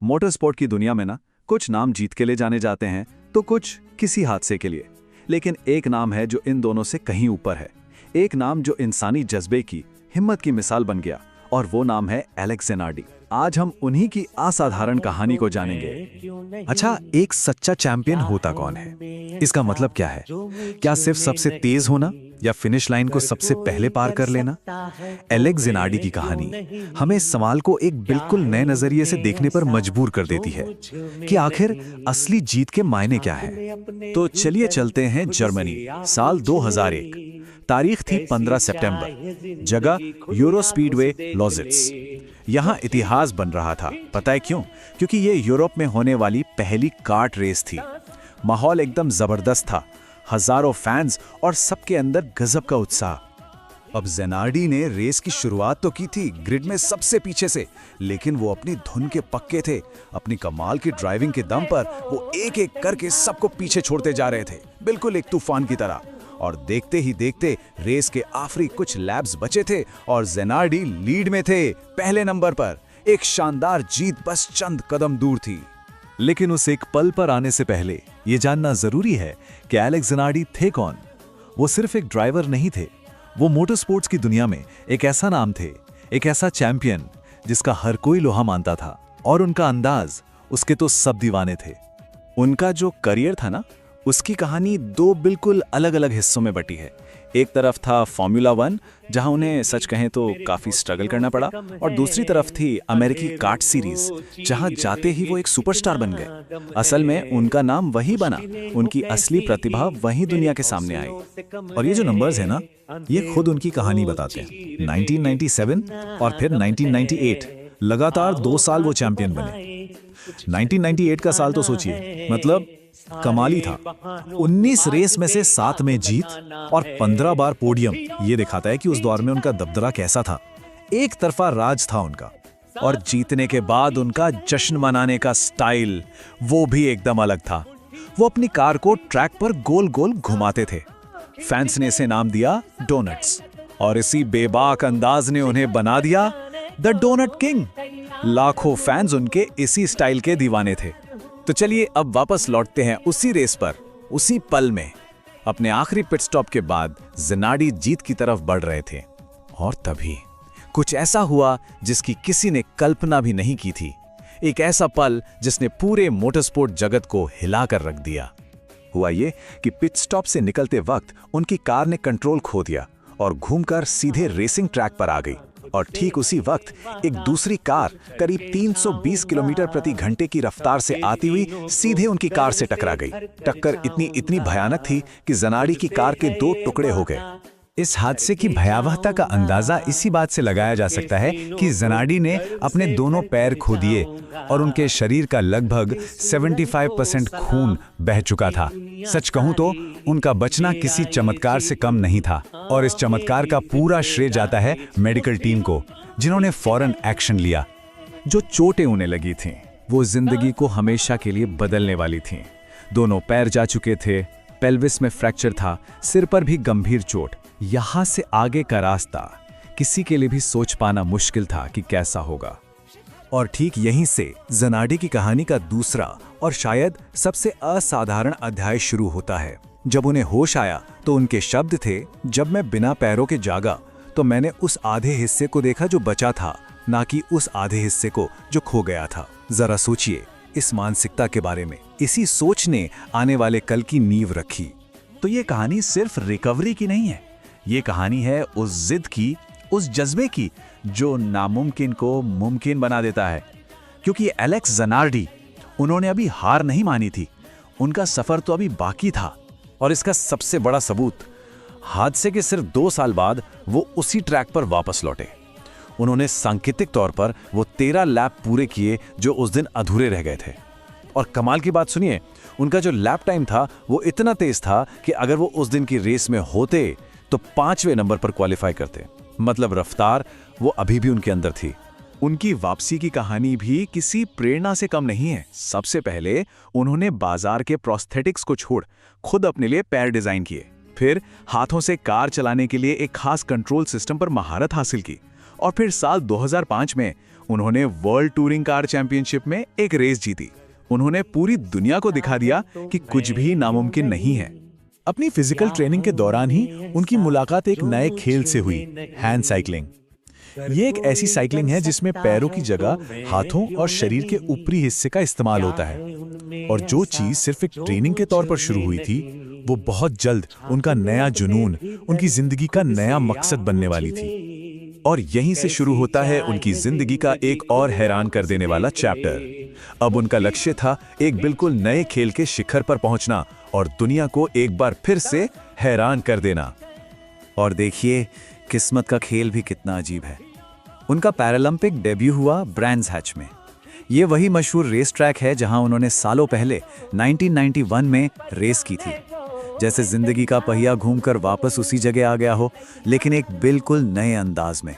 Motor sport की दुनिया में ना कुछ नाम जीत के लिए जाने जाते हैं तो कुछ किसी हादसे के लिए। लेकिन एक नाम है जो इन दोनों से कहीं ऊपर है। एक नाम जो इंसानी जज्बे की, हिम्मत की मिसाल बन गया, और वो नाम है एलेक्स ज़ेनार्डी। आज हम उन्हीं की असाधारण कहानी को जानेंगे। अच्छा, एक सच्चा चैंपियन होता कौन है? इसका मतलब क्या है? क्या सिर्फ सबसे तेज होना या फिनिश लाइन को सबसे पहले पार कर लेना? एलेक्स ज़ेनार्डी की कहानी हमें इस सवाल को एक बिल्कुल नए नजरिए से देखने पर मजबूर कर देती है कि आखिर असली जीत के मायने क्या है। तो चलिए चलते हैं जर्मनी, साल 2001। तारीख थी 15 सितंबर, जगह यूरो स्पीडवे लॉजिट्स। यहाँ इतिहास बन रहा था। पता है क्यों? क्योंकि ये यूरोप में होने वाली पहली कार्ट रेस थी। माहौल एकदम जबरदस्त था, हजारों फैंस और सबके अंदर गजब का उत्साह। अब ज़ेनार्डी ने रेस की शुरुआत तो की थी ग्रिड में सबसे पीछे से, लेकिन वो अपनी धुन के पक्के थे। अपनी कमाल की ड्राइविंग के दम पर वो एक एक करके सबको पीछे छोड़ते जा रहे थे, बिल्कुल एक तूफान की तरह। और देखते ही देखते रेस के आखिरी कुछ लैप्स बचे थे और ज़ेनार्डी लीड में थे, पहले नंबर पर। एक शानदार जीत बस चंद कदम दूर थी। लेकिन उस एक पल पर आने से पहले ये जानना जरूरी है कि एलेक्स ज़ेनार्डी थे कौन। वो सिर्फ एक ड्राइवर नहीं थे, वो मोटर स्पोर्ट्स की दुनिया में एक ऐसा नाम थे, एक ऐसा चैंपियन जिसका हर कोई लोहा मानता था। और उनका अंदाज, उसके तो सब दीवाने थे। उनका जो करियर था ना, उसकी कहानी दो बिल्कुल अलग अलग हिस्सों में बटी है। एक तरफ था फॉर्मूला 1, जहां उन्हें सच कहें तो काफी स्ट्रगल करना पड़ा, और दूसरी तरफ थी अमेरिकी कार्ट सीरीज, जहां जाते ही वो एक सुपरस्टार बन गए। असल में उनका नाम वही बना, उनकी असली प्रतिभा वही दुनिया के सामने आई। और ये जो नंबर्स है ना, ये खुद उनकी कहानी बताते हैं। 1997 और फिर 1998, लगातार 2 साल वो चैंपियन बने। 1998 का साल तो सोचिए, मतलब कमाली था। 19 रेस में से 7 में जीत और 15 बार पोडियम। ये दिखाता है कि उस दौर में उनका दबदबा कैसा था। एक तरफा राज था उनका, और जीतने के बाद उनका जश्न मनाने का स्टाइल वो भी एकदम अलग था। वो अपनी कार को ट्रैक पर गोल गोल घुमाते थे। फैंस ने इसे नाम दिया डोनट्स, और इसी बेबाक अंदाज ने उन्हें बना दिया द डोनट किंग। लाखों फैंस उनके इसी स्टाइल के दीवाने थे। तो चलिए अब वापस लौटते हैं उसी रेस पर, उसी पल में। अपने आखिरी पिट स्टॉप के बाद ज़ेनार्डी जीत की तरफ बढ़ रहे थे, और तभी कुछ ऐसा हुआ जिसकी किसी ने कल्पना भी नहीं की थी। एक ऐसा पल जिसने पूरे मोटरस्पोर्ट जगत को हिलाकर रख दिया। हुआ ये कि पिट स्टॉप से निकलते वक्त उनकी कार ने कंट्रोल खो दिया और घूमकर सीधे रेसिंग ट्रैक पर आ गई। और ठीक उसी वक्त एक दूसरी कार करीब 320 किलोमीटर प्रति घंटे की रफ्तार से आती हुई सीधे उनकी कार से टकरा गई। टक्कर इतनी भयानक थी कि ज़ेनार्डी की कार के 2 टुकड़े हो गए। इस हादसे की भयावहता का अंदाजा इसी बात से लगाया जा सकता है कि ज़ेनार्डी ने अपने दोनों पैर खो दिए और उनके शरीर का लगभग 75% खून बह चुका था। सच कहूं तो उनका बचना किसी चमत्कार से कम नहीं था, और इस चमत्कार का पूरा श्रेय जाता है मेडिकल टीम को, जिन्होंने फौरन एक्शन लिया। जो चोटें उन्हें लगी थीं, वो जिंदगी को हमेशा के लिए बदलने वाली थीं। दोनों पैर जा चुके थे, पेल्विस में फ्रैक्चर था, सिर पर भी गंभीर चोट। यहाँ से आगे का रास्ता किसी के लिए भी सोच पाना मुश्किल था कि कैसा होगा। और ठीक यहीं से ज़ेनार्डी की कहानी का दूसरा और शायद सबसे असाधारण अध्याय शुरू होता है। जब उन्हें होश आया तो उनके शब्द थे, जब मैं बिना पैरों के जागा तो मैंने उस आधे हिस्से को देखा जो बचा था, ना कि उस आधे हिस्से को जो खो गया था। जरा सोचिए इस मानसिकता के बारे में। इसी सोच ने आने वाले कल की नींव रखी। तो ये कहानी सिर्फ रिकवरी की नहीं है, ये कहानी है उस जिद की, उस जज्बे की जो नामुमकिन को मुमकिन बना देता है। क्योंकि एलेक्स ज़ेनार्डी, उन्होंने अभी हार नहीं मानी थी, उनका सफर तो अभी बाकी था। और इसका सबसे बड़ा सबूत, हादसे के सिर्फ 2 साल बाद वो उसी ट्रैक पर वापस लौटे। उन्होंने सांकेतिक तौर पर वो 13 लैप पूरे किए जो उस दिन अधूरे रह गए थे। और कमाल की बात सुनिए, उनका जो लैप टाइम था वो इतना तेज था कि अगर वो उस दिन की रेस में होते तो 5वें नंबर पर क्वालिफाई करते। मतलब रफ्तार वो अभी भी उनके अंदर थी। उनकी वापसी की कहानी भी किसी प्रेरणा से कम नहीं है। सबसे पहले उन्होंने बाजार के प्रोस्थेटिक्स को छोड़ खुद अपने लिए पैर डिजाइन किए, फिर हाथों से कार चलाने के लिए एक खास कंट्रोल सिस्टम पर महारत हासिल की, और फिर साल 2005 में उन्होंने वर्ल्ड टूरिंग कार चैंपियनशिप में एक रेस जीती। उन्होंने पूरी दुनिया को दिखा दिया कि कुछ भी नामुमकिन नहीं है। अपनी फिजिकल ट्रेनिंग के दौरान ही उनकी मुलाकात एक नए खेल से हुई, हैंड साइकिलिंग। ये एक ऐसी साइकिलिंग है जिसमें पैरों की जगह हाथों और शरीर के ऊपरी हिस्से का इस्तेमाल होता है। और जो चीज सिर्फ एक ट्रेनिंग के तौर पर शुरू हुई थी, वो बहुत जल्द उनका नया जुनून, उनकी जिंदगी का नया मकसद बनने वाली थी। और यहीं से शुरू होता है उनकी जिंदगी का एक और हैरान कर देने वाला चैप्टर। अब उनका लक्ष्य था एक बिल्कुल नए खेल के शिखर पर पहुंचना और दुनिया को एक बार फिर से हैरान कर देना। और देखिए, किस्मत का खेल भी कितना अजीब है। उनका पैरालंपिक डेब्यू हुआ ब्रैंड्स हैच में। ये वही मशहूर रेस ट्रैक है जहां उन्होंने सालों पहले 1991 में रेस की थी। जैसे जिंदगी का पहिया घूमकर वापस उसी जगह आ गया हो, लेकिन एक बिल्कुल नए अंदाज में।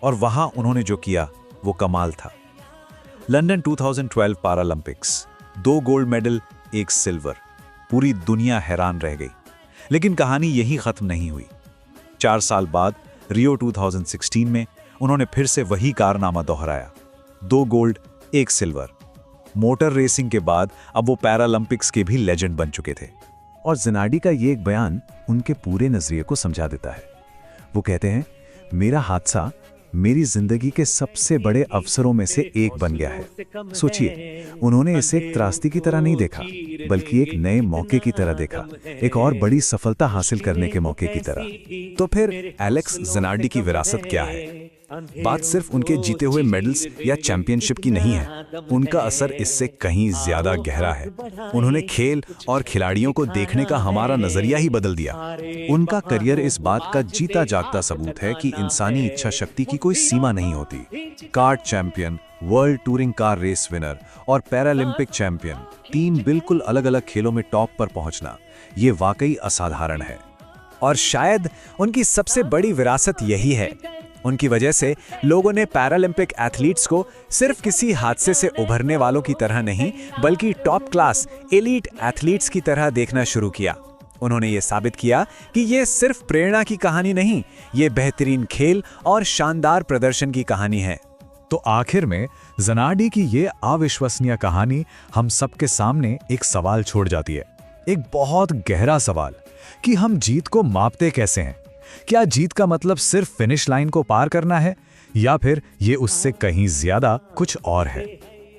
और वहां उन्होंने जो किया वो कमाल था। London 2012 Paralympics, 2 gold medal, 1 silver. पूरी दुनिया हैरान रह गई। लेकिन कहानी यही खत्म नहीं हुई। 4 साल बाद रियो 2016 में उन्होंने फिर से वही कारनामा दोहराया। 2 गोल्ड, 1 सिल्वर। मोटर रेसिंग के बाद अब वो पैरालंपिक्स के भी लेजेंड बन चुके थे। और ज़िनाडी का ये एक बयान उनके पूरे नजरिए को समझा देता है। वो कहते हैं, मेरा हादसा मेरी जिंदगी के सबसे बड़े अवसरों में से एक बन गया है। सोचिए, उन्होंने इसे एक त्रासदी की तरह नहीं देखा, बल्कि एक नए मौके की तरह देखा, एक और बड़ी सफलता हासिल करने के मौके की तरह। तो फिर एलेक्स ज़िनाडी की विरासत क्या है? बात सिर्फ उनके जीते हुए मेडल्स या चैंपियनशिप की नहीं है। उनका असर इससे कहीं ज्यादा गहरा है। उन्होंने खेल और खिलाड़ियों को देखने का हमारा नजरिया ही बदल दिया। उनका करियर इस बात का जीता जागता सबूत है कि इंसानी इच्छा शक्ति की कोई सीमा नहीं होती। Kart champion, world touring car race winner और पैरालंपिक चैंपियन, 3 बिल्कुल अलग अलग खेलों में टॉप पर पहुंचना, ये वाकई असाधारण है। और शायद उनकी सबसे बड़ी विरासत यही है। उनकी वजह से लोगों ने पैरालंपिक एथलीट्स को सिर्फ किसी हादसे से उभरने वालों की तरह नहीं, बल्कि टॉप क्लास एलीट एथलीट्स की तरह देखना शुरू किया। उन्होंने ये साबित किया कि ये सिर्फ प्रेरणा की कहानी नहीं, ये बेहतरीन खेल और शानदार प्रदर्शन की कहानी है। तो आखिर में ज़िनाडी की ये अविश्वसनीय कहानी हम सबके सामने एक सवाल छोड़ जाती है, एक बहुत गहरा सवाल कि हम जीत को मापते कैसे हैं। क्या जीत का मतलब सिर्फ फिनिश लाइन को पार करना है, या फिर ये उससे कहीं ज्यादा कुछ और है?